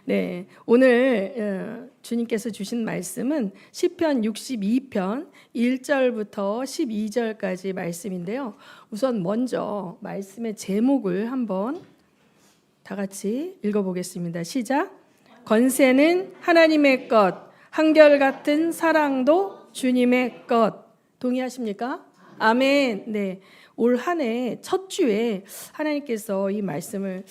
네, 오늘 주님께서 주신 말씀은 시편 62편 1절부터 12절까지 말씀인데요. 우선 먼저 말씀의 제목을 한번 다 같이 읽어보겠습니다. 시작. 권세는 하나님의 것, 한결같은 사랑도 주님의 것. 동의하십니까? 아멘. 네. 올 한 해 첫 주에 하나님께서 이 말씀을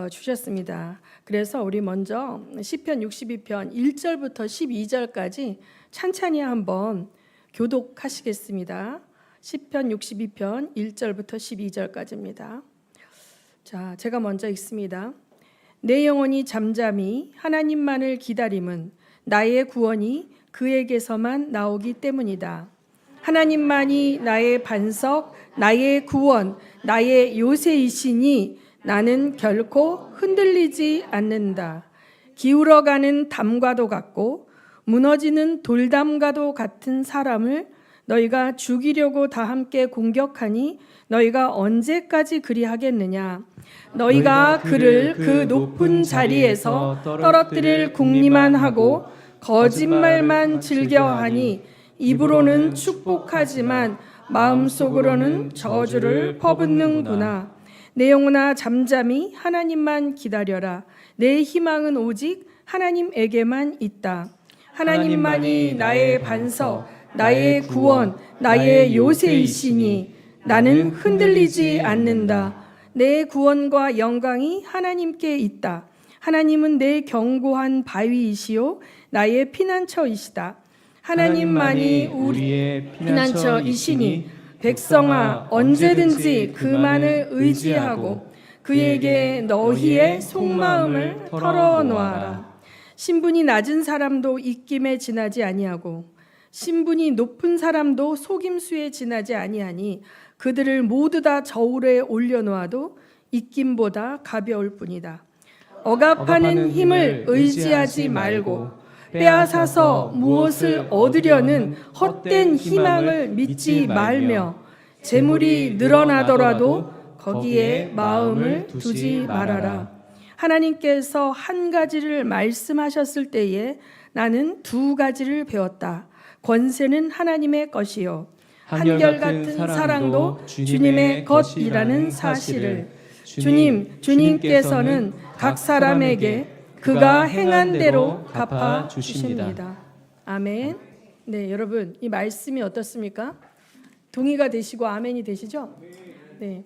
주셨습니다. 그래서 우리 먼저 시편 62편 1절부터 12절까지 찬찬히 한번 교독하시겠습니다. 시편 62편 1절부터 12절까지입니다. 자, 제가 먼저 읽습니다. 내 영혼이 잠잠히 하나님만을 기다림은 나의 구원이 그에게서만 나오기 때문이다. 하나님만이 나의 반석, 나의 구원, 나의 요새이시니 나는 결코 흔들리지 않는다. 기울어가는 담과도 같고 무너지는 돌담과도 같은 사람을 너희가 죽이려고 다 함께 공격하니 너희가 언제까지 그리하겠느냐. 너희가 그를 그 높은 자리에서 떨어뜨릴 궁리만 하고 거짓말만 즐겨하니 입으로는 축복하지만 마음속으로는 저주를 퍼붓는구나. 내 영혼아 잠잠히 하나님만 기다려라. 내 희망은 오직 하나님에게만 있다. 하나님만이 나의 반석, 나의 구원, 나의 요새이시니 나는 흔들리지 않는다. 내 구원과 영광이 하나님께 있다. 하나님은 내 견고한 바위이시요 나의 피난처이시다. 하나님만이 우리의 피난처이시니 백성아 언제든지 그만을 의지하고 그에게 너희의 속마음을 털어놓아라. 신분이 낮은 사람도 입김에 지나지 아니하고 신분이 높은 사람도 속임수에 지나지 아니하니 그들을 모두 다 저울에 올려놓아도 입김보다 가벼울 뿐이다. 억압하는 힘을 의지하지 말고 빼앗아서 무엇을 얻으려는 헛된 희망을 믿지 말며 재물이 늘어나더라도 거기에 마음을 두지 말아라. 하나님께서 한 가지를 말씀하셨을 때에 나는 두 가지를 배웠다. 권세는 하나님의 것이요 한결같은 사랑도 주님의 것이라는 사실을. 주님께서는 각 사람에게 그가 행한 대로 갚아 주십니다. 아멘. 네, 여러분 이 말씀이 어떻습니까? 동의가 되시고 아멘이 되시죠? 네.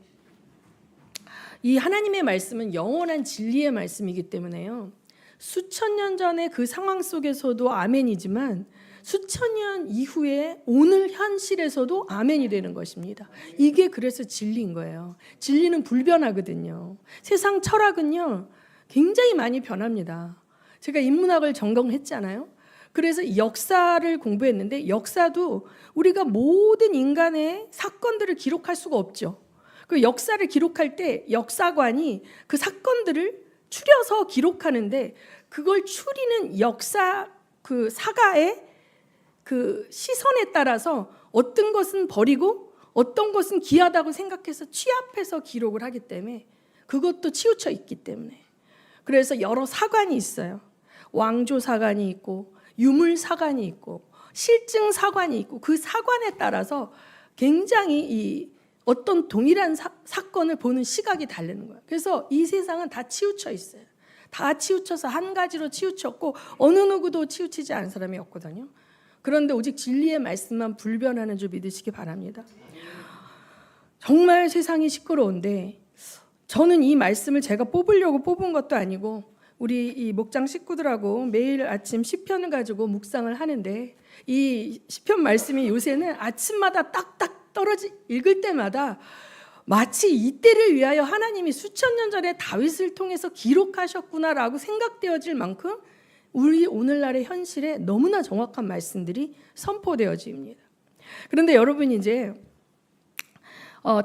이 하나님의 말씀은 영원한 진리의 말씀이기 때문에요. 수천 년 전의 그 상황 속에서도 아멘이지만 수천 년 이후에 오늘 현실에서도 아멘이 되는 것입니다. 이게 그래서 진리인 거예요. 진리는 불변하거든요. 세상 철학은요 굉장히 많이 변합니다. 제가 인문학을 전공했잖아요. 그래서 역사를 공부했는데 역사도 우리가 모든 인간의 사건들을 기록할 수가 없죠. 그 역사를 기록할 때 역사관이 그 사건들을 추려서 기록하는데 그걸 추리는 역사 그 사가의 그 시선에 따라서 어떤 것은 버리고 어떤 것은 귀하다고 생각해서 취합해서 기록을 하기 때문에 그것도 치우쳐 있기 때문에 그래서 여러 사관이 있어요. 왕조 사관이 있고 유물 사관이 있고 실증 사관이 있고 그 사관에 따라서 굉장히 이 어떤 동일한 사건을 보는 시각이 다르는 거예요. 그래서 이 세상은 다 치우쳐 있어요. 다 치우쳐서 한 가지로 치우쳤고 어느 누구도 치우치지 않은 사람이 없거든요. 그런데 오직 진리의 말씀만 불변하는 줄 믿으시기 바랍니다. 정말 세상이 시끄러운데 저는 이 말씀을 제가 뽑으려고 뽑은 것도 아니고 우리 이 목장 식구들하고 매일 아침 시편을 가지고 묵상을 하는데 이 시편 말씀이 요새는 아침마다 딱딱 떨어지 읽을 때마다 마치 이때를 위하여 하나님이 수천 년 전에 다윗을 통해서 기록하셨구나라고 생각되어질 만큼 우리 오늘날의 현실에 너무나 정확한 말씀들이 선포되어집니다. 그런데 여러분 이제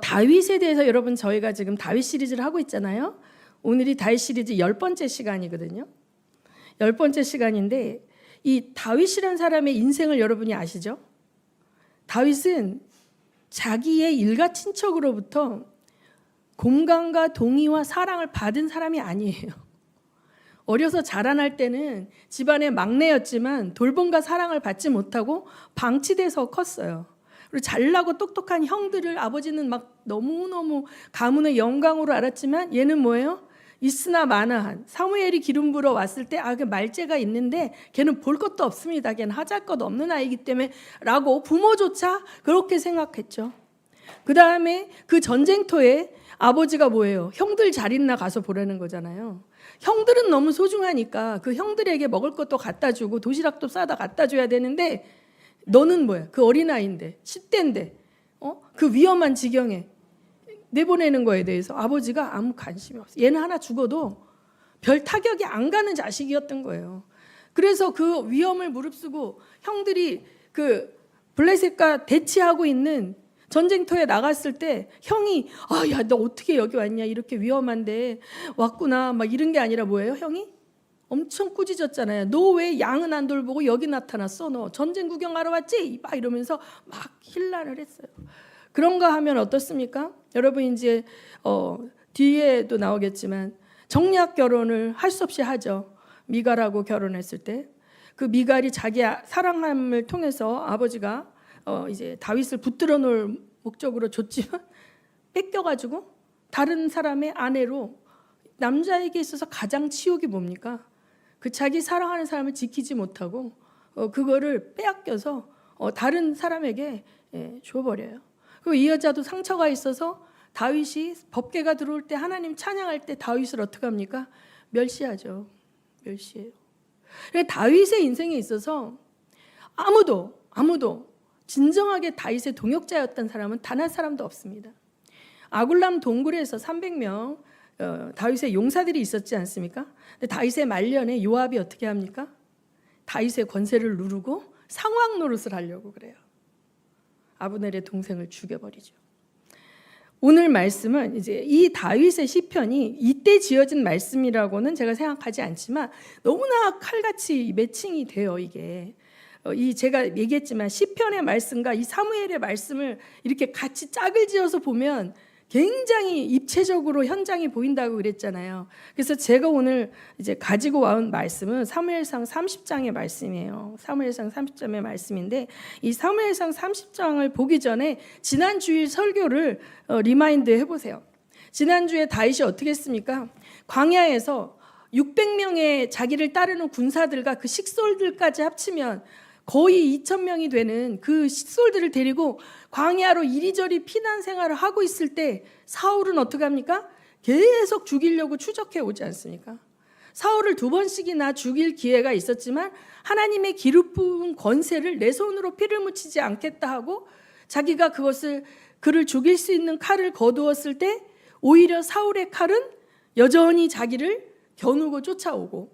다윗에 대해서 여러분 저희가 지금 다윗 시리즈를 하고 있잖아요. 오늘이 다윗 시리즈 10번째 시간이거든요. 10번째 시간인데 이 다윗이라는 사람의 인생을 여러분이 아시죠? 다윗은 자기의 일가 친척으로부터 공감과 동의와 사랑을 받은 사람이 아니에요. 어려서 자라날 때는 집안의 막내였지만 돌봄과 사랑을 받지 못하고 방치돼서 컸어요. 그리고 잘나고 똑똑한 형들을 아버지는 막 너무너무 가문의 영광으로 알았지만 얘는 뭐예요? 있으나 마나한, 사무엘이 기름 부어 왔을 때 그 말재가 있는데 걔는 볼 것도 없습니다. 걔는 하잘 것 없는 아이기 때문에 라고 부모조차 그렇게 생각했죠. 그 다음에 그 전쟁터에 아버지가 뭐예요? 형들 잘 있나 가서 보라는 거잖아요. 형들은 너무 소중하니까 그 형들에게 먹을 것도 갖다 주고 도시락도 싸다 갖다 줘야 되는데 너는 뭐야? 그 어린아이인데 10대인데 그 위험한 지경에 내보내는 거에 대해서 아버지가 아무 관심이 없어요. 얘는 하나 죽어도 별 타격이 안 가는 자식이었던 거예요. 그래서 그 위험을 무릅쓰고 형들이 그 블레셋과 대치하고 있는 전쟁터에 나갔을 때 형이 야 너 어떻게 여기 왔냐, 이렇게 위험한데 왔구나 막 이런 게 아니라 뭐예요? 형이 엄청 꾸짖었잖아요. 너 왜 양은 안 돌보고 여기 나타났어? 너 전쟁 구경하러 왔지? 막 이러면서 막 힐난을 했어요. 그런가 하면 어떻습니까? 여러분 이제 뒤에도 나오겠지만 정략 결혼을 할 수 없이 하죠. 미갈하고 결혼했을 때 그 미갈이 자기 사랑함을 통해서 아버지가 이제 다윗을 붙들어 놓을 목적으로 줬지만 뺏겨가지고 다른 사람의 아내로, 남자에게 있어서 가장 치욕이 뭡니까? 그 자기 사랑하는 사람을 지키지 못하고 그거를 빼앗겨서 다른 사람에게 줘버려요. 그리고 이 여자도 상처가 있어서 다윗이 법궤가 들어올 때 하나님 찬양할 때 다윗을 어떻게 합니까? 멸시하죠. 멸시해요. 다윗의 인생에 있어서 아무도 진정하게 다윗의 동역자였던 사람은 단 한 사람도 없습니다. 아굴람 동굴에서 300명 다윗의 용사들이 있었지 않습니까? 근데 다윗의 말년에 요압이 어떻게 합니까? 다윗의 권세를 누르고 상왕 노릇을 하려고 그래요. 아브넬의 동생을 죽여버리죠. 오늘 말씀은 이제 이 다윗의 시편이 이때 지어진 말씀이라고는 제가 생각하지 않지만 너무나 칼같이 매칭이 돼요. 이게 제가 얘기했지만 시편의 말씀과 이 사무엘의 말씀을 이렇게 같이 짝을 지어서 보면 굉장히 입체적으로 현장이 보인다고 그랬잖아요. 그래서 제가 오늘 이제 가지고 와온 말씀은 사무엘상 30장의 말씀이에요. 사무엘상 30장의 말씀인데 이 사무엘상 30장을 보기 전에 지난 주일 설교를 리마인드 해보세요. 지난주에 다윗이 어떻게 했습니까? 광야에서 600명의 자기를 따르는 군사들과 그 식솔들까지 합치면 거의 2,000명이 되는 그 식솔들을 데리고 광야로 이리저리 피난 생활을 하고 있을 때 사울은 어떻게 합니까? 계속 죽이려고 추적해 오지 않습니까? 사울을 2번씩이나 죽일 기회가 있었지만 하나님의 기름 부은 권세를 내 손으로 피를 묻히지 않겠다 하고 자기가 그를 죽일 수 있는 칼을 거두었을 때 오히려 사울의 칼은 여전히 자기를 겨누고 쫓아오고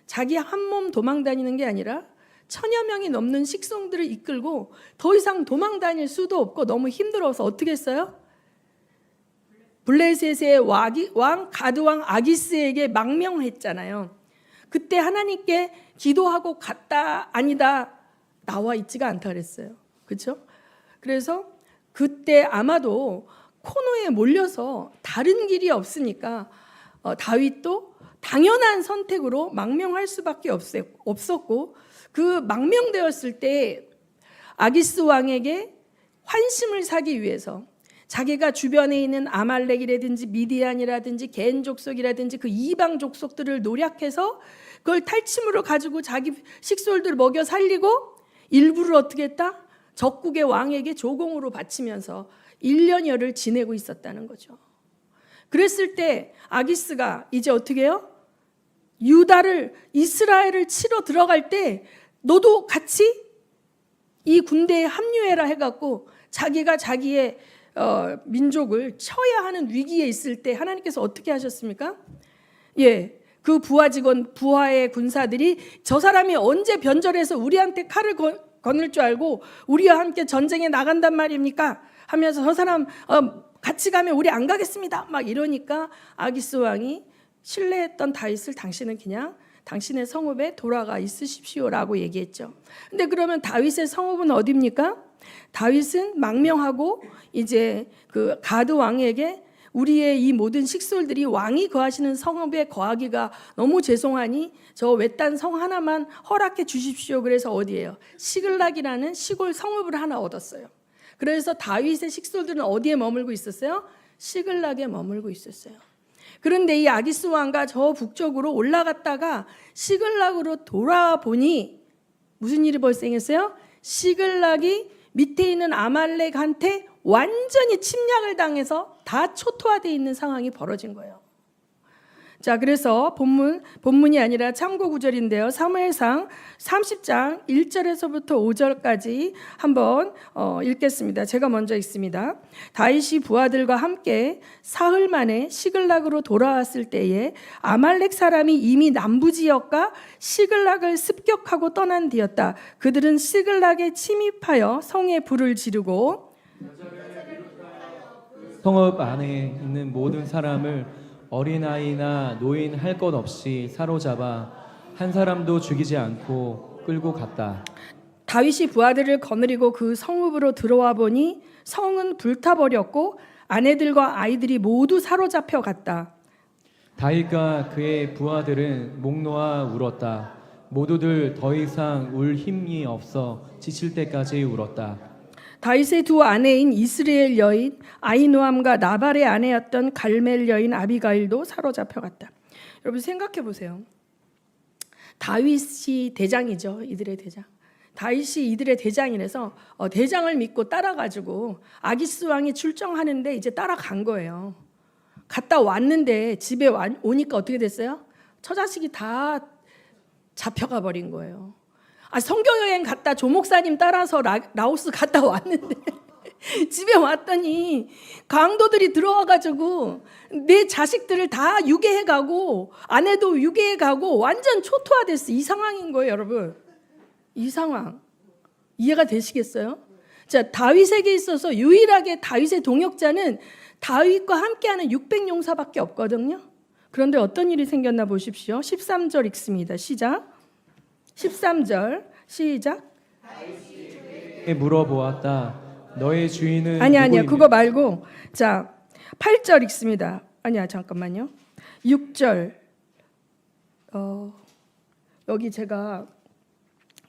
자기 한 몸 도망 다니는 게 아니라 1,000여 명이 넘는 식성들을 이끌고 더 이상 도망 다닐 수도 없고 너무 힘들어서 어떻게 했어요? 블레셋의 왕 가드왕 아기스에게 망명했잖아요. 그때 하나님께 기도하고 갔다 아니다 나와 있지가 않다 그랬어요. 그렇죠? 그래서 그때 아마도 코너에 몰려서 다른 길이 없으니까 다윗도 당연한 선택으로 망명할 수밖에 없었고 그 망명되었을 때 아기스 왕에게 환심을 사기 위해서 자기가 주변에 있는 아말렉이라든지 미디안이라든지 겐 족속이라든지 그 이방 족속들을 노략해서 그걸 탈취물로 가지고 자기 식솔들을 먹여 살리고 일부를 어떻게 했다? 적국의 왕에게 조공으로 바치면서 1년여를 지내고 있었다는 거죠. 그랬을 때 아기스가 이제 어떻게 해요? 이스라엘을 치러 들어갈 때 너도 같이 이 군대에 합류해라 해갖고 자기가 자기의 민족을 쳐야 하는 위기에 있을 때 하나님께서 어떻게 하셨습니까? 그 부하의 군사들이 저 사람이 언제 변절해서 우리한테 칼을 거늘 줄 알고 우리와 함께 전쟁에 나간단 말입니까? 하면서 저 사람 같이 가면 우리 안 가겠습니다. 막 이러니까 아기스 왕이 신뢰했던 다윗을 당신은 그냥 당신의 성읍에 돌아가 있으십시오라고 얘기했죠. 근데 그러면 다윗의 성읍은 어디입니까? 다윗은 망명하고 이제 그 가드 왕에게 우리의 이 모든 식솔들이 왕이 거하시는 성읍에 거하기가 너무 죄송하니 저 외딴 성 하나만 허락해 주십시오. 그래서 어디예요? 시글락이라는 시골 성읍을 하나 얻었어요. 그래서 다윗의 식솔들은 어디에 머물고 있었어요? 시글락에 머물고 있었어요. 그런데 이 아기스 왕과 저 북쪽으로 올라갔다가 시글락으로 돌아보니 무슨 일이 발생했어요? 시글락이 밑에 있는 아말렉한테 완전히 침략을 당해서 다 초토화되어 있는 상황이 벌어진 거예요. 자, 그래서 본문이 아니라 참고 구절인데요. 사무엘상 30장 1절에서부터 5절까지 한번 읽겠습니다. 제가 먼저 읽습니다. 다윗이 부하들과 함께 사흘 만에 시글락으로 돌아왔을 때에 아말렉 사람이 이미 남부 지역과 시글락을 습격하고 떠난 뒤였다. 그들은 시글락에 침입하여 성에 불을 지르고 성읍 안에 있는 모든 사람을 어린아이나 노인 할 것 없이 사로잡아 한 사람도 죽이지 않고 끌고 갔다. 다윗이 부하들을 거느리고 그 성읍으로 들어와 보니 성은 불타버렸고 아내들과 아이들이 모두 사로잡혀 갔다. 다윗과 그의 부하들은 목 놓아 울었다. 모두들 더 이상 울 힘이 없어 지칠 때까지 울었다. 다윗의 두 아내인 이스라엘 여인 아히노암과 나발의 아내였던 갈멜 여인 아비가일도 사로잡혀갔다. 여러분 생각해 보세요. 다윗이 대장이죠. 이들의 대장. 다윗이 이들의 대장이라서 대장을 믿고 따라가지고 아기스 왕이 출정하는데 이제 따라간 거예요. 갔다 왔는데 집에 오니까 어떻게 됐어요? 처자식이 다 잡혀가 버린 거예요. 성교여행 갔다 조목사님 따라서 라오스 갔다 왔는데 집에 왔더니 강도들이 들어와가지고 내 자식들을 다 유괴해가고 아내도 유괴해가고 완전 초토화됐어. 이 상황인 거예요, 여러분. 이 상황 이해가 되시겠어요? 자, 다윗에게 있어서 유일하게 다윗의 동역자는 다윗과 함께하는 600용사밖에 없거든요. 그런데 어떤 일이 생겼나 보십시오. 13절 읽습니다. 시작. 13절 시작. 물어보았다. 너의 주인은 아니야 누구입니까? 그거 말고 자 8절 읽습니다. 아니야 잠깐만요. 6절 여기 제가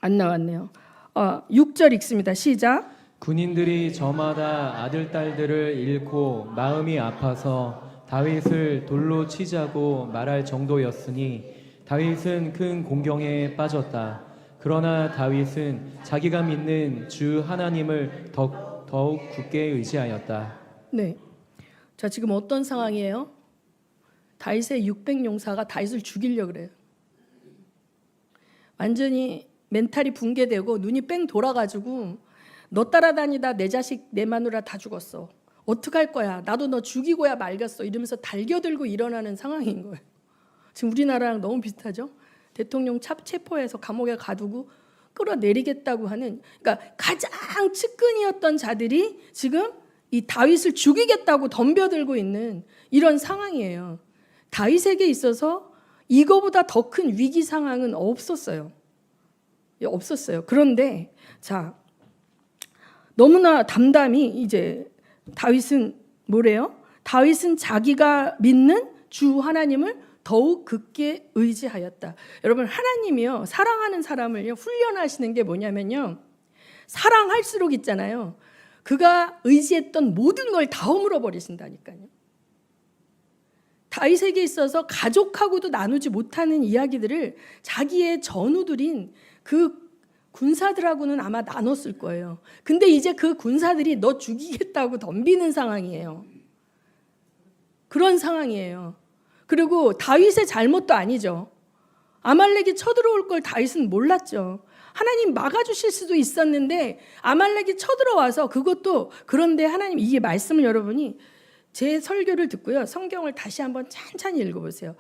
안 나왔네요. 6절 읽습니다. 시작. 군인들이 저마다 아들 딸들을 잃고 마음이 아파서 다윗을 돌로 치자고 말할 정도였으니 다윗은 큰 공경에 빠졌다. 그러나 다윗은 자기가 믿는 주 하나님을 더욱 굳게 의지하였다. 네. 자, 지금 어떤 상황이에요? 다윗의 600용사가 다윗을 죽이려고 그래요. 완전히 멘탈이 붕괴되고 눈이 뺑 돌아가지고 너 따라다니다 내 자식 내 마누라 다 죽었어. 어떡할 거야? 나도 너 죽이고야 말겠어. 이러면서 달겨들고 일어나는 상황인 거예요. 지금 우리나라랑 너무 비슷하죠? 대통령 체포해서 감옥에 가두고 끌어내리겠다고 하는, 그러니까 가장 측근이었던 자들이 지금 이 다윗을 죽이겠다고 덤벼들고 있는 이런 상황이에요. 다윗에게 있어서 이거보다 더 큰 위기 상황은 없었어요. 그런데 자, 너무나 담담히 이제 다윗은 뭐래요? 다윗은 자기가 믿는 주 하나님을 더욱 굳게 의지하였다. 여러분, 하나님이요 사랑하는 사람을 훈련하시는 게 뭐냐면요, 사랑할수록 있잖아요, 그가 의지했던 모든 걸 다 허물어 버리신다니까요. 다윗에게 있어서 가족하고도 나누지 못하는 이야기들을 자기의 전우들인 그 군사들하고는 아마 나눴을 거예요. 근데 이제 그 군사들이 너 죽이겠다고 덤비는 상황이에요. 그런 상황이에요. 그리고 다윗의 잘못도 아니죠. 아말렉이 쳐들어올 걸 다윗은 몰랐죠. 하나님 막아주실 수도 있었는데 아말렉이 쳐들어와서 그것도, 그런데 하나님, 이게 말씀을 여러분이 제 설교를 듣고요, 성경을 다시 한번 찬찬히 읽어보세요.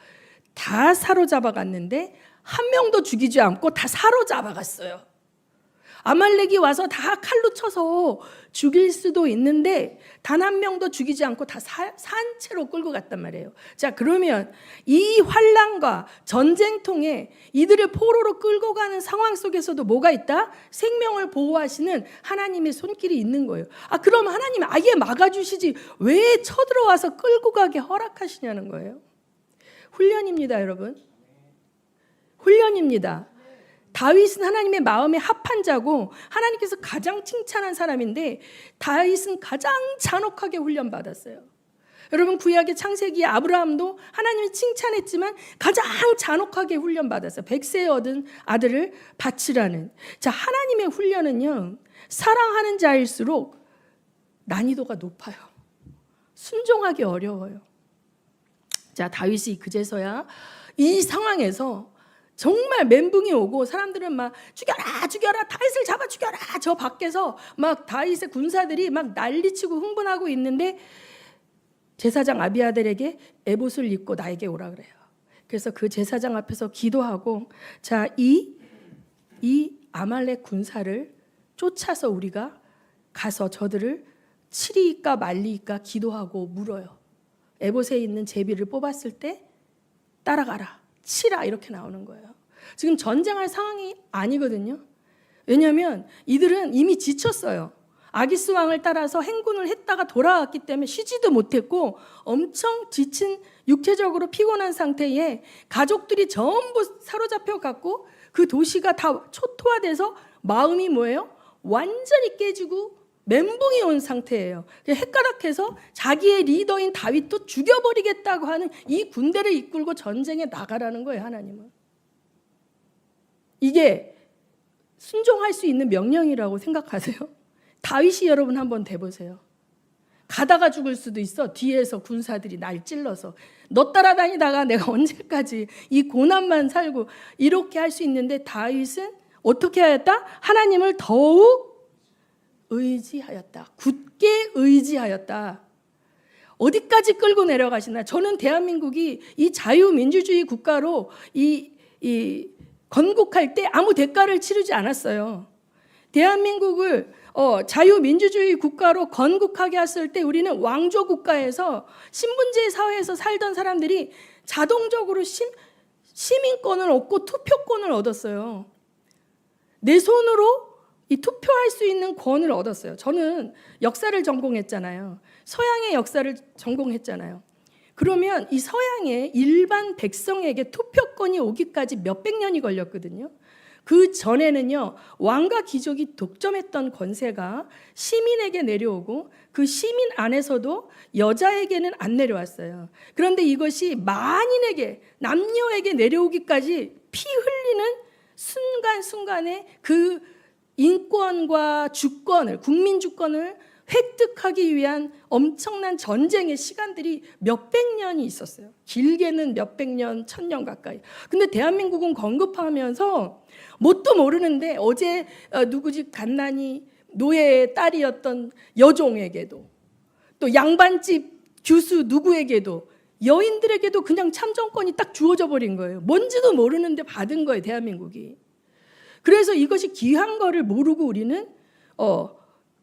다 사로잡아 갔는데 한 명도 죽이지 않고 다 사로잡아 갔어요. 아말렉이 와서 다 칼로 쳐서 죽일 수도 있는데 단 한 명도 죽이지 않고 다 산채로 끌고 갔단 말이에요. 자, 그러면 이 환난과 전쟁통에 이들을 포로로 끌고 가는 상황 속에서도 뭐가 있다? 생명을 보호하시는 하나님의 손길이 있는 거예요. 그럼 하나님 아예 막아주시지 왜 쳐들어와서 끌고 가게 허락하시냐는 거예요. 훈련입니다, 여러분. 훈련입니다. 다윗은 하나님의 마음에 합한 자고 하나님께서 가장 칭찬한 사람인데 다윗은 가장 잔혹하게 훈련받았어요. 여러분, 구약의 창세기 아브라함도 하나님이 칭찬했지만 가장 잔혹하게 훈련받았어요. 100세에 얻은 아들을 바치라는. 자, 하나님의 훈련은요, 사랑하는 자일수록 난이도가 높아요. 순종하기 어려워요. 자, 다윗이 그제서야 이 상황에서 정말 멘붕이 오고 사람들은 막 죽여라 죽여라 다윗을 잡아 죽여라, 저 밖에서 막 다윗의 군사들이 막 난리치고 흥분하고 있는데 제사장 아비아들에게 에봇을 입고 나에게 오라 그래요. 그래서 그 제사장 앞에서 기도하고, 자, 이 아말렉 군사를 쫓아서 우리가 가서 저들을 치리까 말리까 기도하고 물어요. 에봇에 있는 제비를 뽑았을 때 따라가라, 치라, 이렇게 나오는 거예요. 지금 전쟁할 상황이 아니거든요. 왜냐하면 이들은 이미 지쳤어요. 아기스 왕을 따라서 행군을 했다가 돌아왔기 때문에 쉬지도 못했고 엄청 지친, 육체적으로 피곤한 상태에 가족들이 전부 사로잡혀 갖고 그 도시가 다 초토화돼서 마음이 뭐예요? 완전히 깨지고 멘붕이 온 상태예요. 헷가닥해서 자기의 리더인 다윗도 죽여버리겠다고 하는 이 군대를 이끌고 전쟁에 나가라는 거예요, 하나님은. 이게 순종할 수 있는 명령이라고 생각하세요? 다윗이 여러분 한번 돼보세요. 가다가 죽을 수도 있어. 뒤에서 군사들이 날 찔러서 너 따라다니다가 내가 언제까지 이 고난만 살고 이렇게 할 수 있는데 다윗은 어떻게 하였다? 하나님을 더욱 의지하였다. 굳게 의지하였다. 어디까지 끌고 내려가시나? 저는 대한민국이 이 자유민주주의 국가로 건국할 때 아무 대가를 치르지 않았어요. 대한민국을 자유민주주의 국가로 건국하게 했을 때 우리는 왕조 국가에서 신분제 사회에서 살던 사람들이 자동적으로 시민권을 얻고 투표권을 얻었어요. 내 손으로 이 투표할 수 있는 권을 얻었어요. 저는 역사를 전공했잖아요. 서양의 역사를 전공했잖아요. 그러면 이 서양의 일반 백성에게 투표권이 오기까지 몇백 년이 걸렸거든요. 그 전에는요, 왕과 귀족이 독점했던 권세가 시민에게 내려오고 그 시민 안에서도 여자에게는 안 내려왔어요. 그런데 이것이 만인에게, 남녀에게 내려오기까지 피 흘리는 순간순간에 그 인권과 주권을, 국민 주권을 획득하기 위한 엄청난 전쟁의 시간들이 몇백 년이 있었어요. 길게는 몇백 년, 1000년 가까이. 근데 대한민국은 건국하면서 뭣도 모르는데 어제 누구지 갓난이 노예의 딸이었던 여종에게도, 또 양반집 교수 누구에게도, 여인들에게도 그냥 참정권이 딱 주어져 버린 거예요. 뭔지도 모르는데 받은 거예요, 대한민국이. 그래서 이것이 귀한 거를 모르고 우리는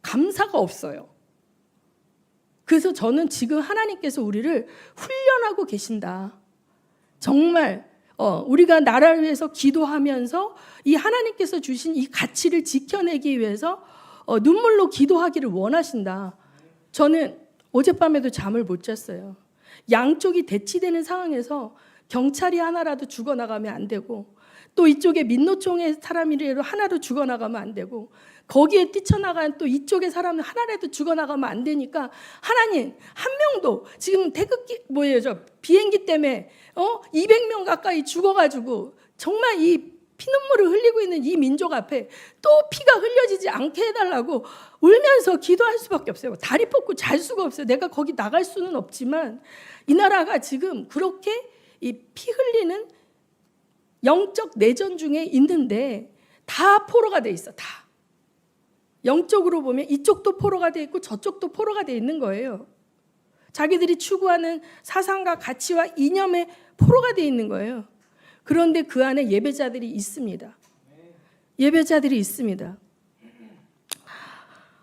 감사가 없어요. 그래서 저는 지금 하나님께서 우리를 훈련하고 계신다. 정말 우리가 나라를 위해서 기도하면서 이 하나님께서 주신 이 가치를 지켜내기 위해서 눈물로 기도하기를 원하신다. 저는 어젯밤에도 잠을 못 잤어요. 양쪽이 대치되는 상황에서 경찰이 하나라도 죽어나가면 안 되고, 또 이쪽에 민노총의 사람이라도 하나도 죽어나가면 안 되고, 거기에 뛰쳐나간 또 이쪽의 사람 하나라도 죽어나가면 안 되니까 하나님, 한 명도 지금 태극기 비행기 때문에 200명 가까이 죽어가지고 정말 이 피눈물을 흘리고 있는 이 민족 앞에 또 피가 흘려지지 않게 해달라고 울면서 기도할 수밖에 없어요. 다리 뻗고 잘 수가 없어요. 내가 거기 나갈 수는 없지만 이 나라가 지금 그렇게 이 피 흘리는 영적 내전 중에 있는데 다 포로가 돼 있어. 다. 영적으로 보면 이쪽도 포로가 돼 있고 저쪽도 포로가 돼 있는 거예요. 자기들이 추구하는 사상과 가치와 이념에 포로가 돼 있는 거예요. 그런데 그 안에 예배자들이 있습니다. 예배자들이 있습니다.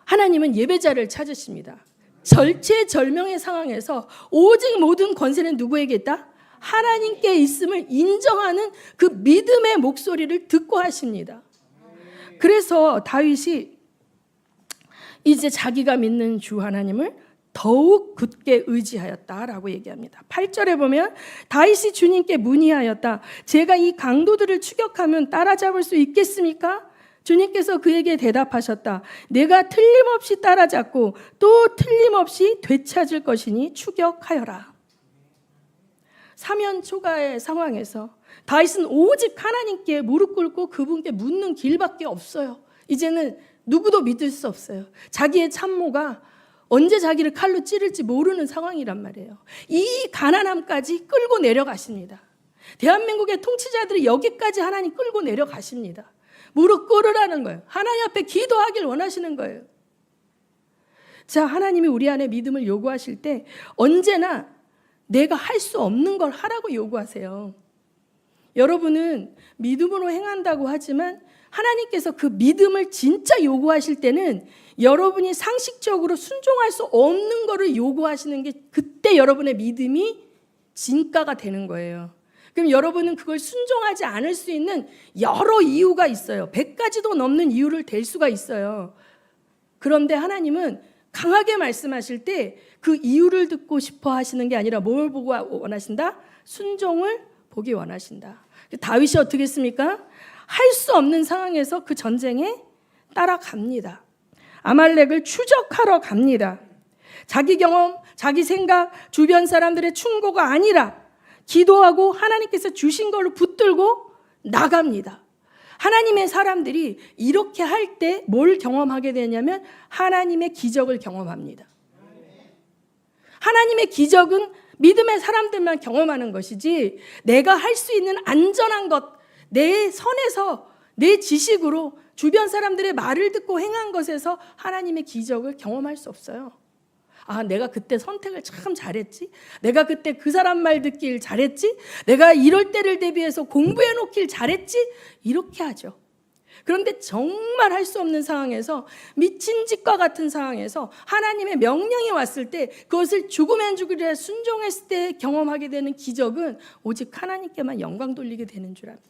하나님은 예배자를 찾으십니다. 절체절명의 상황에서 오직 모든 권세는 누구에게 있다? 하나님께 있음을 인정하는 그 믿음의 목소리를 듣고 하십니다. 그래서 다윗이 이제 자기가 믿는 주 하나님을 더욱 굳게 의지하였다라고 얘기합니다. 8절에 보면 다윗이 주님께 문의하였다. 제가 이 강도들을 추격하면 따라잡을 수 있겠습니까? 주님께서 그에게 대답하셨다. 내가 틀림없이 따라잡고 또 틀림없이 되찾을 것이니 추격하여라. 사면 초가의 상황에서 다윗은 오직 하나님께 무릎 꿇고 그분께 묻는 길밖에 없어요. 이제는 누구도 믿을 수 없어요. 자기의 참모가 언제 자기를 칼로 찌를지 모르는 상황이란 말이에요. 이 가난함까지 끌고 내려가십니다. 대한민국의 통치자들이 여기까지 하나님 끌고 내려가십니다. 무릎 꿇으라는 거예요. 하나님 앞에 기도하길 원하시는 거예요. 자, 하나님이 우리 안에 믿음을 요구하실 때 언제나 내가 할 수 없는 걸 하라고 요구하세요. 여러분은 믿음으로 행한다고 하지만 하나님께서 그 믿음을 진짜 요구하실 때는 여러분이 상식적으로 순종할 수 없는 거를 요구하시는 게 그때 여러분의 믿음이 진가가 되는 거예요. 그럼 여러분은 그걸 순종하지 않을 수 있는 여러 이유가 있어요. 100가지도 넘는 이유를 댈 수가 있어요. 그런데 하나님은 강하게 말씀하실 때 그 이유를 듣고 싶어 하시는 게 아니라 뭘 보고 원하신다? 순종을 보기 원하신다. 다윗이 어떻게 했습니까? 할 수 없는 상황에서 그 전쟁에 따라갑니다. 아말렉을 추적하러 갑니다. 자기 경험, 자기 생각, 주변 사람들의 충고가 아니라 기도하고 하나님께서 주신 걸로 붙들고 나갑니다. 하나님의 사람들이 이렇게 할 때 뭘 경험하게 되냐면 하나님의 기적을 경험합니다. 하나님의 기적은 믿음의 사람들만 경험하는 것이지 내가 할 수 있는 안전한 것, 내 선에서 내 지식으로 주변 사람들의 말을 듣고 행한 것에서 하나님의 기적을 경험할 수 없어요. 아, 내가 그때 선택을 참 잘했지? 내가 그때 그 사람 말 듣길 잘했지? 내가 이럴 때를 대비해서 공부해 놓길 잘했지? 이렇게 하죠. 그런데 정말 할 수 없는 상황에서 미친 짓과 같은 상황에서 하나님의 명령이 왔을 때 그것을 죽으면 죽으리라 순종했을 때 경험하게 되는 기적은 오직 하나님께만 영광 돌리게 되는 줄 압니다.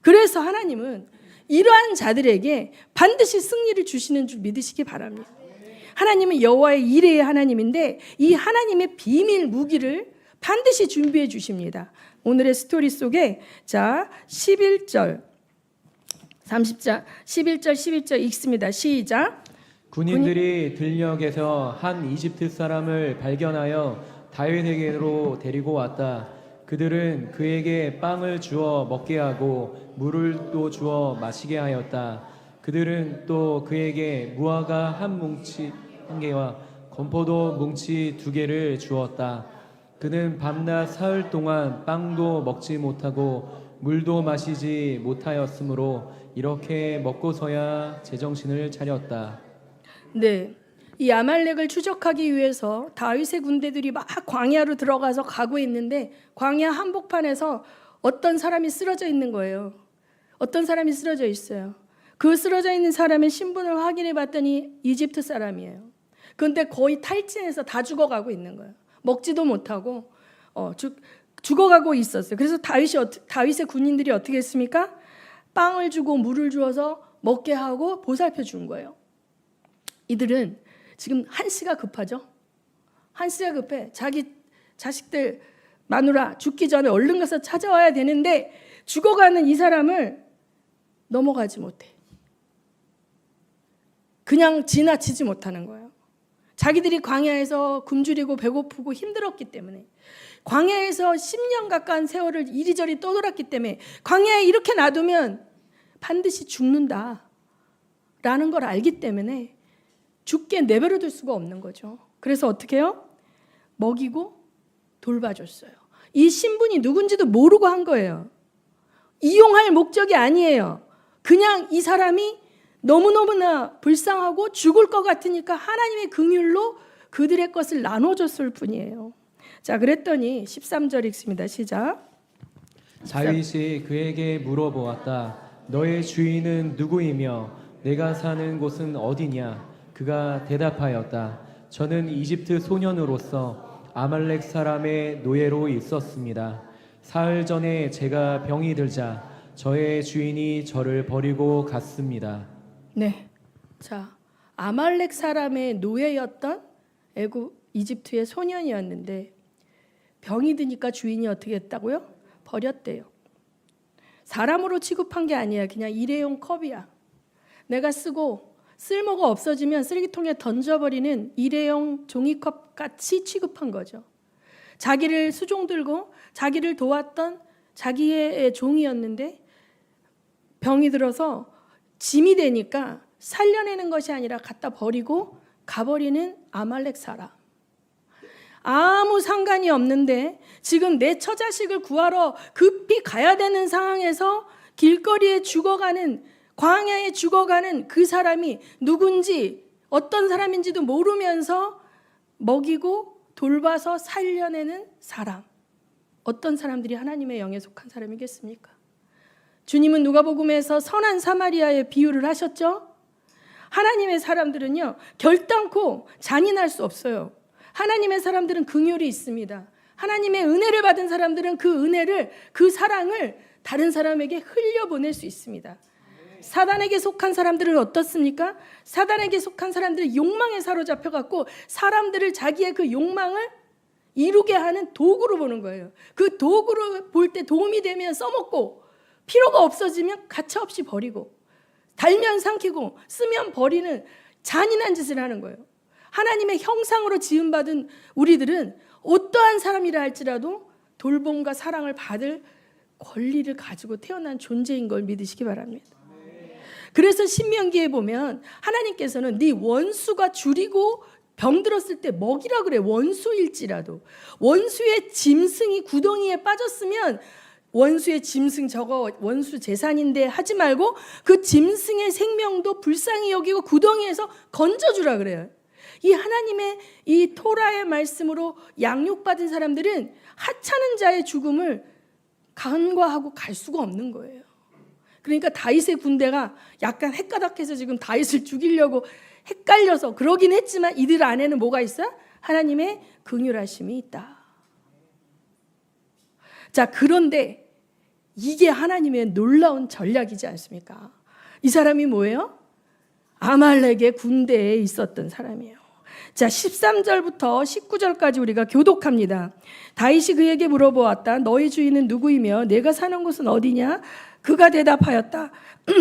그래서 하나님은 이러한 자들에게 반드시 승리를 주시는 줄 믿으시기 바랍니다. 하나님은 여호와의 이레의 하나님인데 이 하나님의 비밀 무기를 반드시 준비해 주십니다. 오늘의 스토리 속에 자 11절 30절 11절 12절 읽습니다. 시작. 군인들이 들녘에서 한 이집트 사람을 발견하여 다윗에게로 데리고 왔다. 그들은 그에게 빵을 주어 먹게 하고 물을 또 주어 마시게 하였다. 그들은 또 그에게 무화과 한 개와 건포도 뭉치 2개를 주었다. 그는 밤낮 사흘 동안 빵도 먹지 못하고 물도 마시지 못하였으므로 이렇게 먹고서야 제정신을 차렸다. 네, 이 아말렉을 추적하기 위해서 다윗의 군대들이 막 광야로 들어가서 가고 있는데 광야 한복판에서 어떤 사람이 쓰러져 있는 거예요. 어떤 사람이 쓰러져 있어요. 그 쓰러져 있는 사람의 신분을 확인해 봤더니 이집트 사람이에요. 그런데 거의 탈진해서 다 죽어가고 있는 거예요. 먹지도 못하고 죽어가고 있었어요. 그래서 다윗의 군인들이 어떻게 했습니까? 빵을 주고 물을 주어서 먹게 하고 보살펴 준 거예요. 이들은 지금 한시가 급하죠. 한시가 급해. 자기 자식들 마누라 죽기 전에 얼른 가서 찾아와야 되는데 죽어가는 이 사람을 넘어가지 못해. 그냥 지나치지 못하는 거예요. 자기들이 광야에서 굶주리고 배고프고 힘들었기 때문에, 광야에서 10년 가까운 세월을 이리저리 떠돌았기 때문에 광야에 이렇게 놔두면 반드시 죽는다라는 걸 알기 때문에 죽게 내버려 둘 수가 없는 거죠. 그래서 어떻게 해요? 먹이고 돌봐줬어요. 이 신분이 누군지도 모르고 한 거예요. 이용할 목적이 아니에요. 그냥 이 사람이 너무너무나 불쌍하고 죽을 것 같으니까 하나님의 긍휼로 그들의 것을 나눠줬을 뿐이에요. 자, 그랬더니 13절 읽습니다. 시작. 다윗이 그에게 물어보았다. 너의 주인은 누구이며 내가 사는 곳은 어디냐? 그가 대답하였다. 저는 이집트 소년으로서 아말렉 사람의 노예로 있었습니다. 사흘 전에 제가 병이 들자 저의 주인이 저를 버리고 갔습니다. 네. 자, 아말렉 사람의 노예였던 이집트의 소년이었는데 병이 드니까 주인이 어떻게 했다고요? 버렸대요. 사람으로 취급한 게 아니야. 그냥 일회용 컵이야. 내가 쓰고 쓸모가 없어지면 쓰레기통에 던져버리는 일회용 종이컵 같이 취급한 거죠. 자기를 수종 들고 자기를 도왔던 자기의 종이었는데 병이 들어서 짐이 되니까 살려내는 것이 아니라 갖다 버리고 가버리는 아말렉 사람. 아무 상관이 없는데 지금 내 처자식을 구하러 급히 가야 되는 상황에서 길거리에 죽어가는, 광야에 죽어가는 그 사람이 누군지 어떤 사람인지도 모르면서 먹이고 돌봐서 살려내는 사람. 어떤 사람들이 하나님의 영에 속한 사람이겠습니까? 주님은 누가복음에서 선한 사마리아의 비유를 하셨죠? 하나님의 사람들은요, 결단코 잔인할 수 없어요. 하나님의 사람들은 긍휼이 있습니다. 하나님의 은혜를 받은 사람들은 그 은혜를, 그 사랑을 다른 사람에게 흘려보낼 수 있습니다. 사단에게 속한 사람들은 어떻습니까? 사단에게 속한 사람들은 욕망에 사로잡혀갖고 사람들을 자기의 그 욕망을 이루게 하는 도구로 보는 거예요. 그 도구로 볼 때 도움이 되면 써먹고 필요가 없어지면 가차없이 버리고 달면 삼키고 쓰면 버리는 잔인한 짓을 하는 거예요. 하나님의 형상으로 지음받은 우리들은 어떠한 사람이라 할지라도 돌봄과 사랑을 받을 권리를 가지고 태어난 존재인 걸 믿으시기 바랍니다. 그래서 신명기에 보면 하나님께서는 네 원수가 줄이고 병들었을 때 먹이라 그래. 원수일지라도. 원수의 짐승이 구덩이에 빠졌으면 원수의 짐승 저거 원수 재산인데 하지 말고 그 짐승의 생명도 불쌍히 여기고 구덩이에서 건져주라 그래요. 이 하나님의 이 토라의 말씀으로 양육받은 사람들은 하찮은 자의 죽음을 간과하고 갈 수가 없는 거예요. 그러니까 다윗의 군대가 약간 헷가닥해서 지금 다윗을 죽이려고 헷갈려서 그러긴 했지만 이들 안에는 뭐가 있어요? 하나님의 긍휼하심이 있다. 자, 그런데 이게 하나님의 놀라운 전략이지 않습니까? 이 사람이 뭐예요? 아말렉의 군대에 있었던 사람이에요. 자, 13절부터 19절까지 우리가 교독합니다. 다윗이 그에게 물어보았다. 너희 주인은 누구이며 내가 사는 곳은 어디냐? 그가 대답하였다.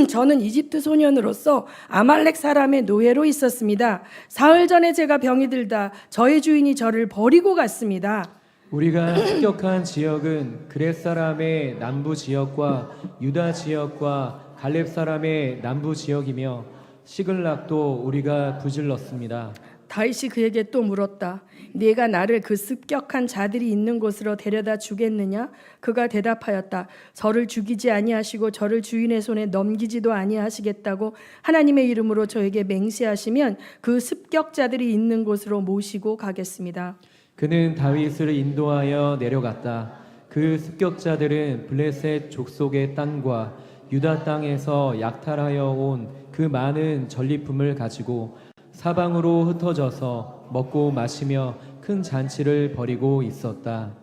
저는 이집트 소년으로서 아말렉 사람의 노예로 있었습니다. 사흘 전에 제가 병이 들다 저의 주인이 저를 버리고 갔습니다. 우리가 습격한 지역은 그렛 사람의 남부 지역과 유다 지역과 갈렙 사람의 남부 지역이며 시글락도 우리가 부질렀습니다. 다윗이 그에게 또 물었다. 네가 나를 그 습격한 자들이 있는 곳으로 데려다 주겠느냐? 그가 대답하였다. 저를 죽이지 아니하시고 저를 주인의 손에 넘기지도 아니하시겠다고 하나님의 이름으로 저에게 맹세하시면 그 습격자들이 있는 곳으로 모시고 가겠습니다. 그는 다윗을 인도하여 내려갔다. 그 습격자들은 블레셋 족속의 땅과 유다 땅에서 약탈하여 온 그 많은 전리품을 가지고 사방으로 흩어져서 먹고 마시며 큰 잔치를 벌이고 있었다.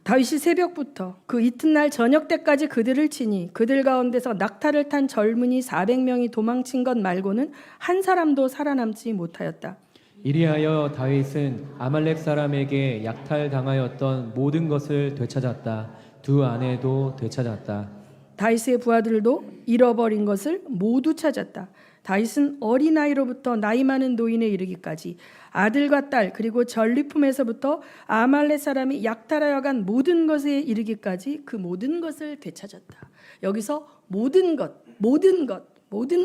다윗이 새벽부터 그 이튿날 저녁 때까지 그들을 치니 그들 가운데서 낙타를 탄 젊은이 400명이 도망친 것 말고는 한 사람도 살아남지 못하였다. 이리하여 다윗은 아말렉 사람에게 약탈당하였던 모든 것을 되찾았다. 두 아내도 되찾았다. 다윗의 부하들도 잃어버린 것을 모두 찾았다. 다윗은 어린아이로부터 나이 많은 노인에 이르기까지 아들과 딸 그리고 전리품에서부터 아말렉 사람이 약탈하여 간 모든 것에 이르기까지 그 모든 것을 되찾았다. 여기서 모든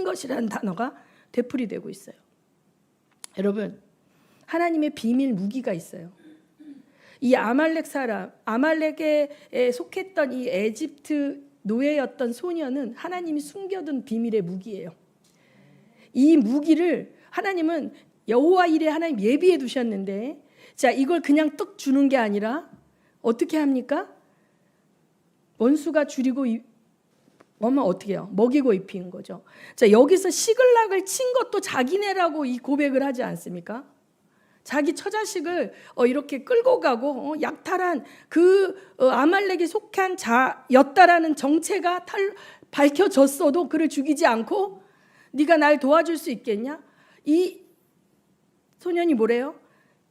것이라는 단어가 되풀이되고 있어요. 여러분, 하나님의 비밀 무기가 있어요. 이 아말렉 사람, 아말렉에 속했던 이 에집트 노예였던 소년은 하나님이 숨겨둔 비밀의 무기예요. 이 무기를 하나님은 여호와 일에 하나님 예비해 두셨는데, 자, 이걸 그냥 떡 주는 게 아니라 어떻게 합니까? 원수가 그러면 어떻게 해요? 먹이고 입힌 거죠. 자, 여기서 시글락을 친 것도 자기네라고 이 고백을 하지 않습니까? 자기 처자식을 이렇게 끌고 가고 약탈한 그 아말렉에 속한 자였다라는 정체가 밝혀졌어도 그를 죽이지 않고 네가 날 도와줄 수 있겠냐? 이 소년이 뭐래요?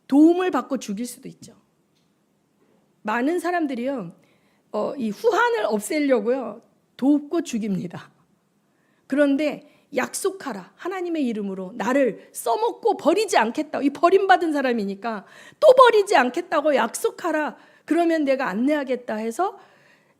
도움을 받고 죽일 수도 있죠. 많은 사람들이요, 이 후한을 없애려고요 돕고 죽입니다. 그런데 약속하라, 하나님의 이름으로 나를 써먹고 버리지 않겠다. 이 버림받은 사람이니까 또 버리지 않겠다고 약속하라. 그러면 내가 안내하겠다 해서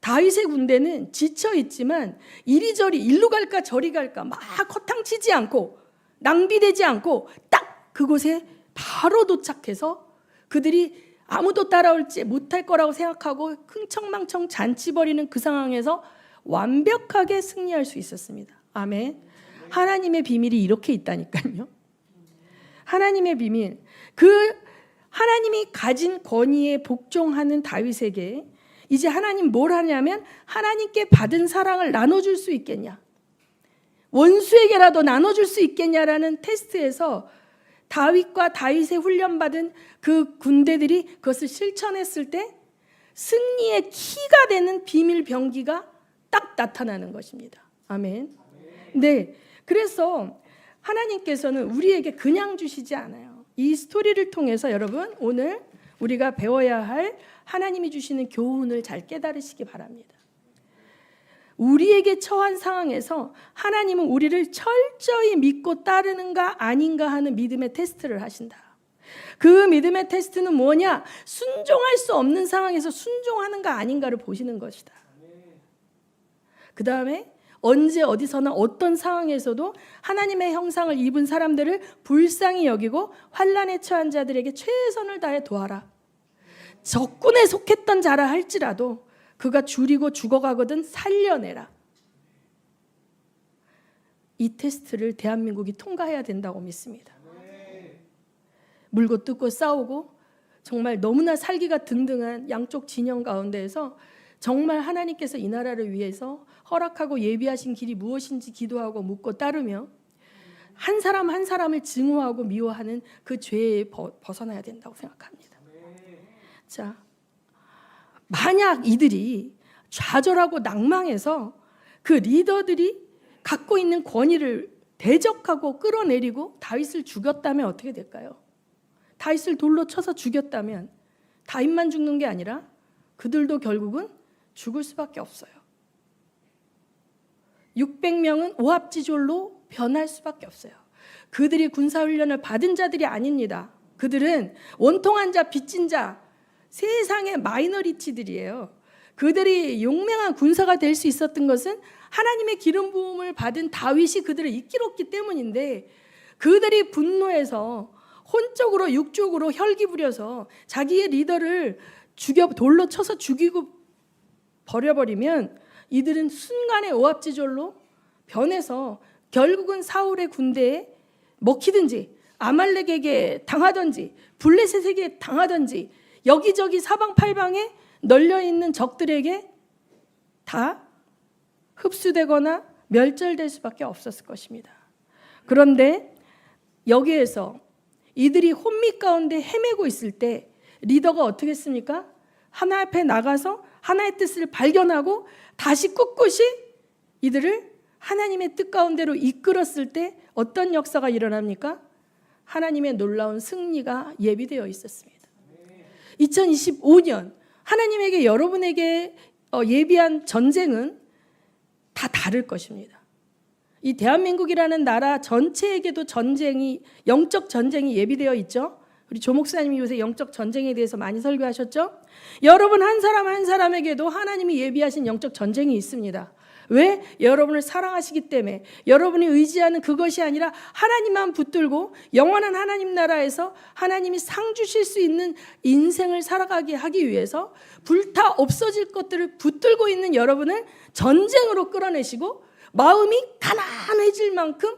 다윗의 군대는 지쳐 있지만 이리저리 일로 갈까 저리 갈까 막 허탕치지 않고 낭비되지 않고 딱 그곳에 바로 도착해서 그들이 아무도 따라올지 못할 거라고 생각하고 흥청망청 잔치 벌이는 그 상황에서 완벽하게 승리할 수 있었습니다. 아멘. 하나님의 비밀이 이렇게 있다니까요. 하나님의 비밀, 그 하나님이 가진 권위에 복종하는 다윗에게 이제 하나님 뭘 하냐면 하나님께 받은 사랑을 나눠줄 수 있겠냐, 원수에게라도 나눠줄 수 있겠냐라는 테스트에서 다윗과 다윗의 훈련받은 그 군대들이 그것을 실천했을 때 승리의 키가 되는 비밀 병기가 딱 나타나는 것입니다. 아멘. 네, 그래서 하나님께서는 우리에게 그냥 주시지 않아요. 이 스토리를 통해서 여러분 오늘 우리가 배워야 할 하나님이 주시는 교훈을 잘 깨달으시기 바랍니다. 우리에게 처한 상황에서 하나님은 우리를 철저히 믿고 따르는가 아닌가 하는 믿음의 테스트를 하신다. 그 믿음의 테스트는 뭐냐? 순종할 수 없는 상황에서 순종하는가 아닌가를 보시는 것이다. 그 다음에 언제 어디서나 어떤 상황에서도 하나님의 형상을 입은 사람들을 불쌍히 여기고 환난에 처한 자들에게 최선을 다해 도와라. 적군에 속했던 자라 할지라도 그가 줄이고 죽어가거든 살려내라. 이 테스트를 대한민국이 통과해야 된다고 믿습니다. 물고 뜯고 싸우고 정말 너무나 살기가 등등한 양쪽 진영 가운데에서 정말 하나님께서 이 나라를 위해서 허락하고 예비하신 길이 무엇인지 기도하고 묻고 따르며 한 사람 한 사람을 증오하고 미워하는 그 죄에 벗어나야 된다고 생각합니다. 자, 만약 이들이 좌절하고 낭망해서 그 리더들이 갖고 있는 권위를 대적하고 끌어내리고 다윗을 죽였다면 어떻게 될까요? 다윗을 돌로 쳐서 죽였다면 다윗만 죽는 게 아니라 그들도 결국은 죽을 수밖에 없어요. 600명은 오합지졸로 변할 수밖에 없어요. 그들이 군사훈련을 받은 자들이 아닙니다. 그들은 원통한 자, 빚진 자, 세상의 마이너리티들이에요. 그들이 용맹한 군사가 될 수 있었던 것은 하나님의 기름 부음을 받은 다윗이 그들을 이끌었기 때문인데 그들이 분노해서 혼적으로 육적으로 혈기 부려서 자기의 리더를 돌로 쳐서 죽이고 버려버리면 이들은 순간에 오합지졸로 변해서 결국은 사울의 군대에 먹히든지 아말렉에게 당하든지 블레셋에게 당하든지 여기저기 사방팔방에 널려있는 적들에게 다 흡수되거나 멸절될 수밖에 없었을 것입니다. 그런데 여기에서 이들이 혼미 가운데 헤매고 있을 때 리더가 어떻게 했습니까? 하나 앞에 나가서 하나의 뜻을 발견하고 다시 꿋꿋이 이들을 하나님의 뜻 가운데로 이끌었을 때 어떤 역사가 일어납니까? 하나님의 놀라운 승리가 예비되어 있었습니다. 2025년 하나님에게 여러분에게 예비한 전쟁은 다 다를 것입니다. 이 대한민국이라는 나라 전체에게도 영적 전쟁이 예비되어 있죠. 우리 조 목사님이 요새 영적 전쟁에 대해서 많이 설교하셨죠. 여러분 한 사람 한 사람에게도 하나님이 예비하신 영적 전쟁이 있습니다. 왜? 여러분을 사랑하시기 때문에. 여러분이 의지하는 그것이 아니라 하나님만 붙들고 영원한 하나님 나라에서 하나님이 상 주실 수 있는 인생을 살아가게 하기 위해서 불타 없어질 것들을 붙들고 있는 여러분을 전쟁으로 끌어내시고 마음이 가난해질 만큼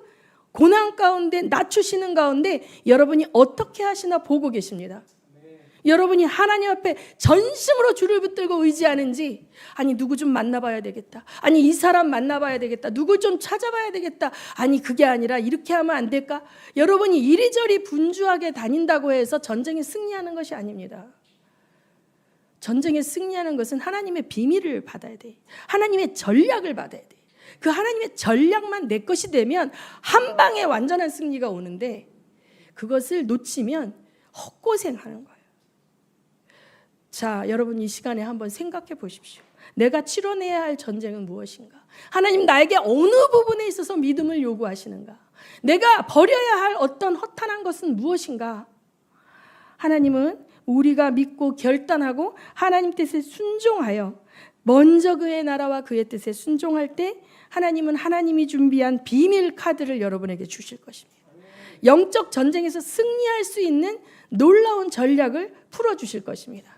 고난 가운데 낮추시는 가운데 여러분이 어떻게 하시나 보고 계십니다. 여러분이 하나님 앞에 전심으로 주를 붙들고 의지하는지, 아니 누구 좀 만나봐야 되겠다, 아니 이 사람 만나봐야 되겠다, 누구 좀 찾아봐야 되겠다, 아니 그게 아니라 이렇게 하면 안 될까? 여러분이 이리저리 분주하게 다닌다고 해서 전쟁에 승리하는 것이 아닙니다. 전쟁에 승리하는 것은 하나님의 비밀을 받아야 돼. 하나님의 전략을 받아야 돼. 그 하나님의 전략만 내 것이 되면 한 방에 완전한 승리가 오는데, 그것을 놓치면 헛고생하는 거예요. 자, 여러분 이 시간에 한번 생각해 보십시오. 내가 치러내야 할 전쟁은 무엇인가? 하나님 나에게 어느 부분에 있어서 믿음을 요구하시는가? 내가 버려야 할 어떤 허탄한 것은 무엇인가? 하나님은 우리가 믿고 결단하고 하나님 뜻에 순종하여 먼저 그의 나라와 그의 뜻에 순종할 때 하나님은 하나님이 준비한 비밀 카드를 여러분에게 주실 것입니다. 영적 전쟁에서 승리할 수 있는 놀라운 전략을 풀어주실 것입니다.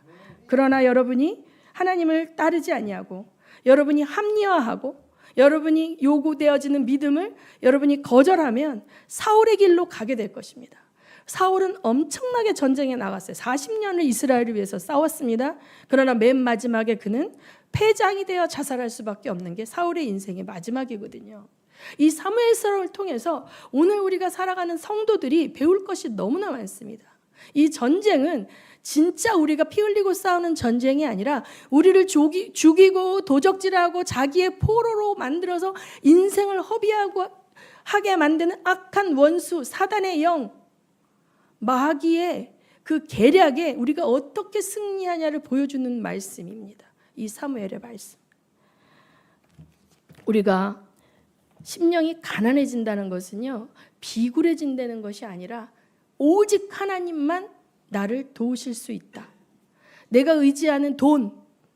그러나 여러분이 하나님을 따르지 아니하고, 여러분이 합리화하고, 여러분이 요구되어지는 믿음을 여러분이 거절하면 사울의 길로 가게 될 것입니다. 사울은 엄청나게 전쟁에 나갔어요. 40년을 이스라엘을 위해서 싸웠습니다. 그러나 맨 마지막에 그는 패장이 되어 자살할 수밖에 없는 게 사울의 인생의 마지막이거든요. 이 사무엘서를 통해서 오늘 우리가 살아가는 성도들이 배울 것이 너무나 많습니다. 이 전쟁은 진짜 우리가 피 흘리고 싸우는 전쟁이 아니라 우리를 죽이고 도적질하고 자기의 포로로 만들어서 인생을 허비하게 만드는 악한 원수 사단의 영, 마귀의 그 계략에 우리가 어떻게 승리하냐를 보여주는 말씀입니다. 이 사무엘의 말씀. 우리가 심령이 가난해진다는 것은요, 비굴해진다는 것이 아니라 오직 하나님만 나를 도우실 수 있다. 내가 의지하는 돈,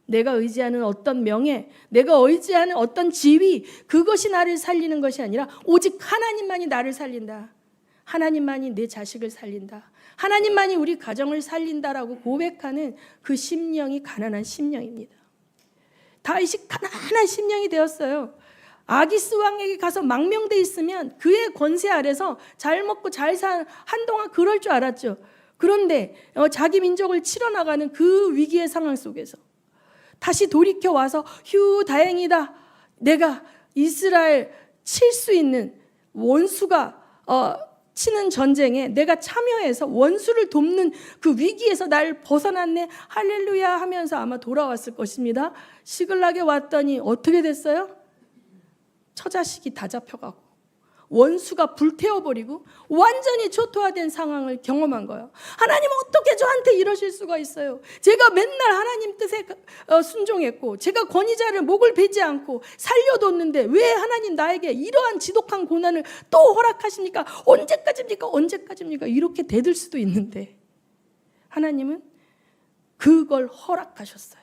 내가 의지하는 어떤 명예, 내가 의지하는 어떤 지위, 그것이 나를 살리는 것이 아니라 오직 하나님만이 나를 살린다. 하나님만이 내 자식을 살린다. 하나님만이 우리 가정을 살린다라고 고백하는 그 심령이 가난한 심령입니다. 다윗이 가난한 심령이 되었어요. 아기스 왕에게 가서 망명돼 있으면 그의 권세 아래서 잘 먹고 잘 산 한동안 그럴 줄 알았죠. 그런데 자기 민족을 치러나가는 그 위기의 상황 속에서 다시 돌이켜 와서 휴 다행이다. 내가 이스라엘 칠 수 있는 원수가 치는 전쟁에 내가 참여해서 원수를 돕는 그 위기에서 날 벗어났네. 할렐루야 하면서 아마 돌아왔을 것입니다. 시글락에 왔더니 어떻게 됐어요? 처자식이 다 잡혀가고 원수가 불태워버리고 완전히 초토화된 상황을 경험한 거예요. 하나님 어떻게 저한테 이러실 수가 있어요? 제가 맨날 하나님 뜻에 순종했고 제가 권위자를 목을 베지 않고 살려뒀는데 왜 하나님 나에게 이러한 지독한 고난을 또 허락하십니까? 언제까지입니까? 언제까지입니까? 이렇게 대들 수도 있는데 하나님은 그걸 허락하셨어요.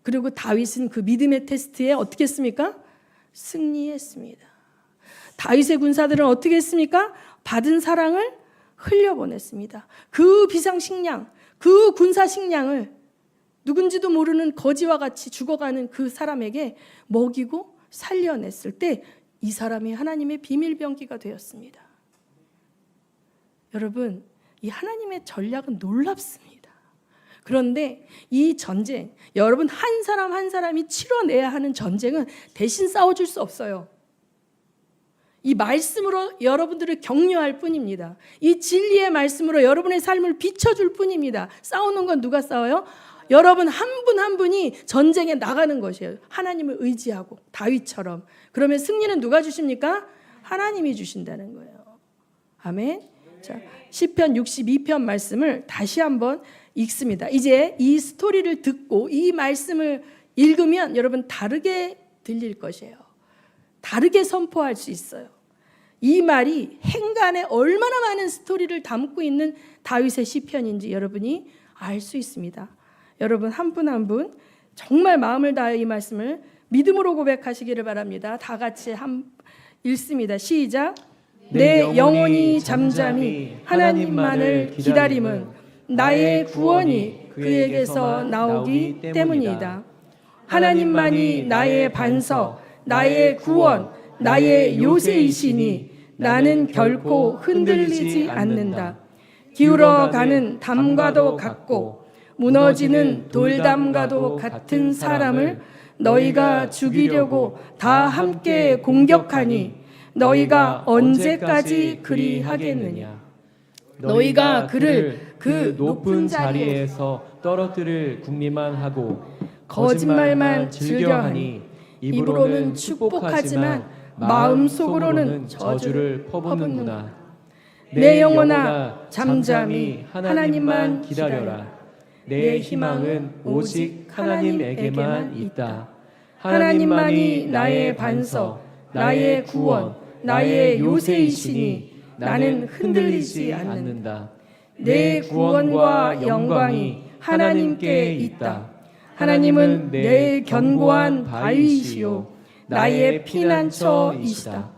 그리고 다윗은 그 믿음의 테스트에 어떻게 했습니까? 승리했습니다. 다윗의 군사들은 어떻게 했습니까? 받은 사랑을 흘려보냈습니다. 그 비상식량, 그 군사식량을 누군지도 모르는 거지와 같이 죽어가는 그 사람에게 먹이고 살려냈을 때 이 사람이 하나님의 비밀병기가 되었습니다. 여러분, 이 하나님의 전략은 놀랍습니다. 그런데 이 전쟁, 여러분 한 사람 한 사람이 치러내야 하는 전쟁은 대신 싸워줄 수 없어요. 이 말씀으로 여러분들을 격려할 뿐입니다. 이 진리의 말씀으로 여러분의 삶을 비춰줄 뿐입니다. 싸우는 건 누가 싸워요? 여러분 한 분 한 분이 전쟁에 나가는 것이에요. 하나님을 의지하고 다윗처럼. 그러면 승리는 누가 주십니까? 하나님이 주신다는 거예요. 아멘. 자, 시편 62편 말씀을 다시 한번 읽습니다. 이제 이 스토리를 듣고 이 말씀을 읽으면 여러분 다르게 들릴 것이에요. 다르게 선포할 수 있어요. 이 말이 행간에 얼마나 많은 스토리를 담고 있는 다윗의 시편인지 여러분이 알 수 있습니다. 여러분 한 분 한 분 정말 마음을 다해 이 말씀을 믿음으로 고백하시기를 바랍니다. 다 같이 읽습니다. 시작. 내 영혼이 잠잠히 하나님만을 기다림은 나의 구원이 그에게서 나오기 때문이다. 하나님만이 나의 반석, 나의 구원, 나의 요새이시니 나는 결코 흔들리지 않는다. 기울어가는 담과도 같고 무너지는 돌담과도 같은 사람을 너희가 죽이려고 다 함께 공격하니 너희가 언제까지 그리하겠느냐. 너희가 그를 그 높은 자리에서 떨어뜨릴 궁리만 하고 거짓말만 즐겨하니 입으로는 축복하지만 마음속으로는 저주를 퍼붓는구나. 내 영혼아 잠잠히 하나님만 기다려라. 내 희망은 오직 하나님에게만 있다. 하나님만이 나의 반석, 나의 구원, 나의 요새이시니 나는 흔들리지 않는다. 내 구원과 영광이 하나님께 있다. 하나님은 내 견고한 바위이시요 나의 피난처이시다.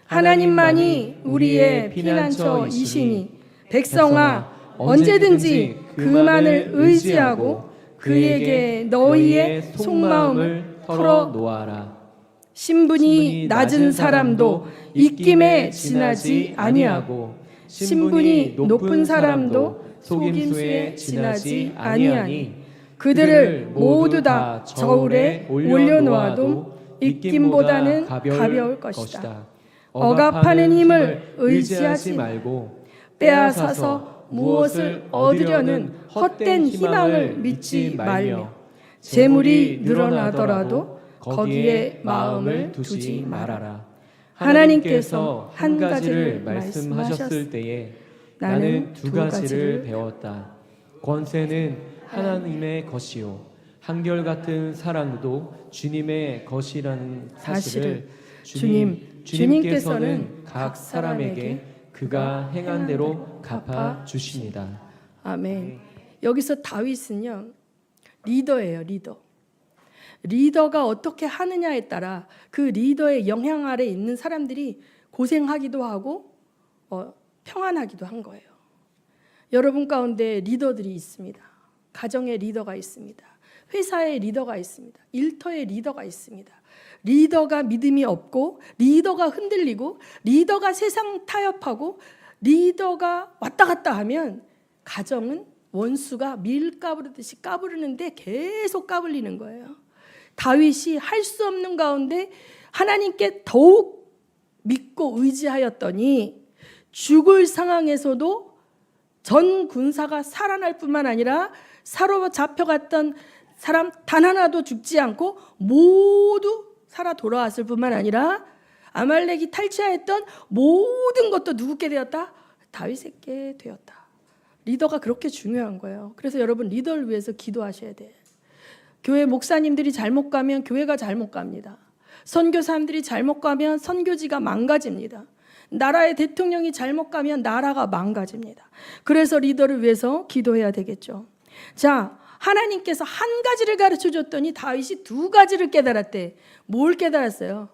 하나님만이 우리의 피난처이시니 백성아 언제든지 그만을 의지하고 그에게 너희의 속마음을 털어놓아라. 신분이 낮은 사람도 입김에 지나지 아니하고 신분이 높은 사람도 속임수에 지나지 아니하니 그들을 모두 다 저울에 올려놓아도 입김보다는 가벼울 것이다. 억압하는 힘을 의지하지 말고 빼앗아서 무엇을 얻으려는 헛된 희망을 믿지 말며 재물이 늘어나더라도 거기에 마음을 두지 말아라. 하나님께서 한 가지를 말씀하셨을 때에 나는 두 가지를 배웠다. 권세는 하나님의 것이요 한결같은 사랑도 주님의 것이라는 사실을 주님께서는 각 사람에게 그가 행한 대로 갚아 주십니다. 아멘. 여기서 다윗은요 리더예요. 리더가 어떻게 하느냐에 따라 그 리더의 영향 아래 있는 사람들이 고생하기도 하고 평안하기도 한 거예요. 여러분 가운데 리더들이 있습니다. 가정의 리더가 있습니다. 회사의 리더가 있습니다. 일터의 리더가 있습니다. 리더가 믿음이 없고 리더가 흔들리고 리더가 세상 타협하고 리더가 왔다 갔다 하면 가정은 원수가 밀 까부르듯이 까부르는데 계속 까불리는 거예요. 다윗이 할 수 없는 가운데 하나님께 더욱 믿고 의지하였더니 죽을 상황에서도 전 군사가 살아날 뿐만 아니라 사로잡혀갔던 사람 단 하나도 죽지 않고 모두 살아 돌아왔을 뿐만 아니라 아말렉이 탈취하였던 모든 것도 누구께 되었다? 다윗에게 되었다. 리더가 그렇게 중요한 거예요. 그래서 여러분 리더를 위해서 기도하셔야 돼. 교회 목사님들이 잘못 가면 교회가 잘못 갑니다. 선교사님들이 잘못 가면 선교지가 망가집니다. 나라의 대통령이 잘못 가면 나라가 망가집니다. 그래서 리더를 위해서 기도해야 되겠죠. 자, 하나님께서 한 가지를 가르쳐 줬더니 다윗이 두 가지를 깨달았대. 뭘 깨달았어요?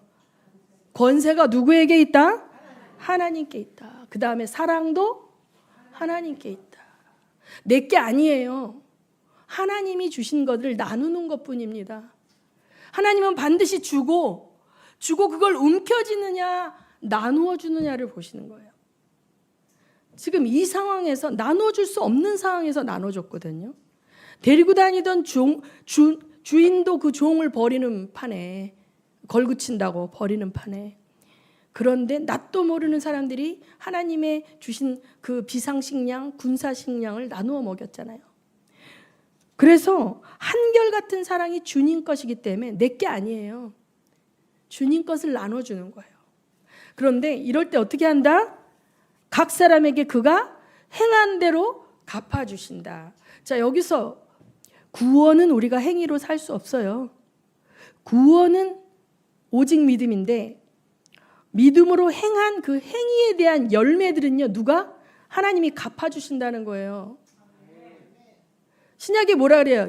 권세가 누구에게 있다? 하나님께 있다. 그 다음에 사랑도 하나님께 있다. 내게 아니에요. 하나님이 주신 것을 나누는 것뿐입니다. 하나님은 반드시 주고 그걸 움켜쥐느냐 나누어 주느냐를 보시는 거예요. 지금 이 상황에서 나눠줄 수 없는 상황에서 나눠줬거든요. 데리고 다니던 주인도 그 종을 버리는 판에 걸구친다고 버리는 판에. 그런데 낯도 모르는 사람들이 하나님의 주신 그 비상식량, 군사식량을 나누어 먹였잖아요. 그래서 한결같은 사랑이 주님 것이기 때문에 내게 아니에요. 주님 것을 나눠주는 거예요. 그런데 이럴 때 어떻게 한다? 각 사람에게 그가 행한 대로 갚아주신다. 자, 여기서 구원은 우리가 행위로 살 수 없어요. 구원은 오직 믿음인데 믿음으로 행한 그 행위에 대한 열매들은요, 누가? 하나님이 갚아주신다는 거예요. 신약에 뭐라 그래요?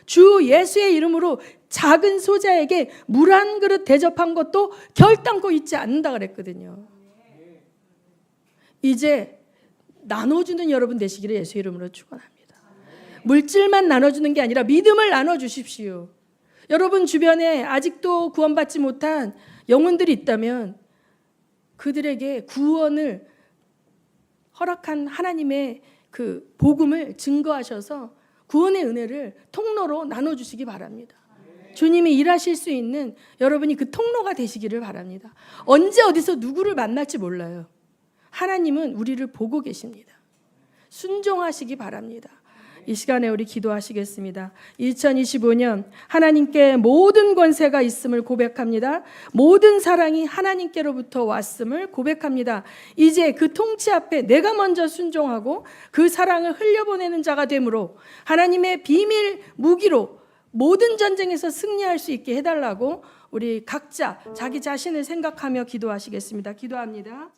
주 예수의 이름으로 작은 소자에게 물 한 그릇 대접한 것도 결단코 잊지 않는다 그랬거든요. 이제 나눠주는 여러분 되시기를 예수 이름으로 축원합니다. 물질만 나눠주는 게 아니라 믿음을 나눠주십시오. 여러분 주변에 아직도 구원받지 못한 영혼들이 있다면 그들에게 구원을 허락한 하나님의 그 복음을 증거하셔서 구원의 은혜를 통로로 나눠주시기 바랍니다. 주님이 일하실 수 있는 여러분이 그 통로가 되시기를 바랍니다. 언제 어디서 누구를 만날지 몰라요. 하나님은 우리를 보고 계십니다. 순종하시기 바랍니다. 이 시간에 우리 기도하시겠습니다. 2025년 하나님께 모든 권세가 있음을 고백합니다. 모든 사랑이 하나님께로부터 왔음을 고백합니다. 이제 그 통치 앞에 내가 먼저 순종하고 그 사랑을 흘려보내는 자가 되므로 하나님의 비밀 무기로 모든 전쟁에서 승리할 수 있게 해달라고 우리 각자 자기 자신을 생각하며 기도하시겠습니다. 기도합니다.